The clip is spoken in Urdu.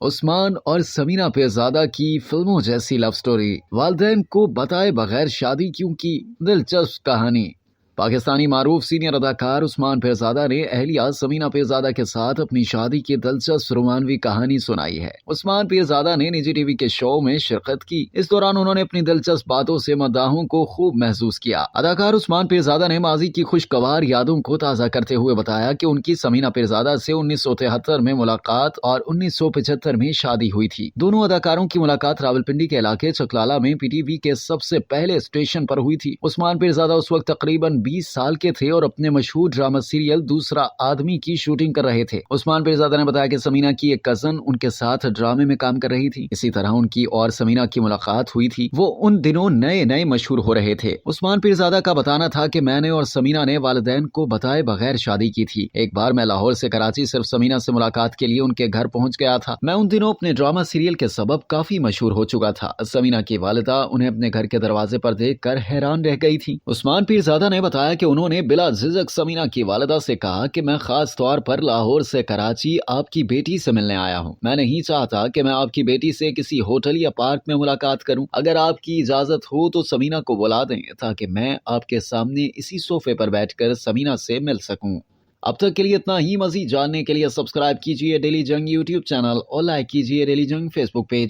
عثمان اور سمینہ پیرزادہ کی فلموں جیسی لو سٹوری، والدین کو بتائے بغیر شادی کیوں کی، دلچسپ کہانی۔ پاکستانی معروف سینئر اداکار عثمان پیرزادہ نے اہلیہ سمینہ پیرزادہ کے ساتھ اپنی شادی کی دلچسپ رومانوی کہانی سنائی ہے۔ عثمان پیرزادہ نے نجی ٹی وی کے شو میں شرکت کی۔ اس دوران انہوں نے اپنی دلچسپ باتوں سے مداحوں کو خوب محسوس کیا۔ اداکار عثمان پیرزادہ نے ماضی کی خوشگوار یادوں کو تازہ کرتے ہوئے بتایا کہ ان کی سمینہ پیرزادہ سے 1973 میں ملاقات اور 1975 میں شادی ہوئی تھی۔ دونوں اداکاروں کی ملاقات راولپنڈی کے علاقے چکلالہ میں پی ٹی وی کے سب سے پہلے اسٹیشن پر ہوئی تھی۔ عثمان پیرزادہ اس وقت تقریباً 20 سال کے تھے اور اپنے مشہور ڈرامہ سیریل دوسرا آدمی کی شوٹنگ کر رہے تھے۔ عثمان پیرزادہ نے بتایا کہ سمینہ کی ایک کزن ان کے ساتھ ڈرامے میں کام کر رہی تھی۔ اسی طرح ان کی اور سمینہ کی ملاقات ہوئی تھی۔ وہ ان دنوں نئے مشہور ہو رہے تھے۔ عثمان پیرزادہ کا بتانا تھا کہ میں نے اور سمینہ نے والدین کو بتائے بغیر شادی کی تھی۔ ایک بار میں لاہور سے کراچی صرف سمینہ سے ملاقات کے لیے ان کے گھر پہنچ گیا تھا۔ میں ان دنوں اپنے ڈرامہ سیریل کے سبب کافی مشہور ہو چکا تھا۔ سمینہ کی والدہ انہیں اپنے گھر کے دروازے پر دیکھ کر حیران رہ گئی تھی۔ عثمان پیرزادہ نے بتایا کہ انہوں نے بلا جھجک سمینہ کی والدہ سے کہا کہ میں خاص طور پر لاہور سے کراچی آپ کی بیٹی سے ملنے آیا ہوں۔ میں نہیں چاہتا کہ میں آپ کی بیٹی سے کسی ہوٹل یا پارک میں ملاقات کروں۔ اگر آپ کی اجازت ہو تو سمینہ کو بلا دیں تاکہ میں آپ کے سامنے اسی صوفے پر بیٹھ کر سمینہ سے مل سکوں۔ اب تک کے لیے اتنا ہی۔ مزید جاننے کے لیے سبسکرائب کیجیے ڈیلی جنگ یوٹیوب چینل اور لائک کیجیے ڈیلی جنگ فیس بک پیج۔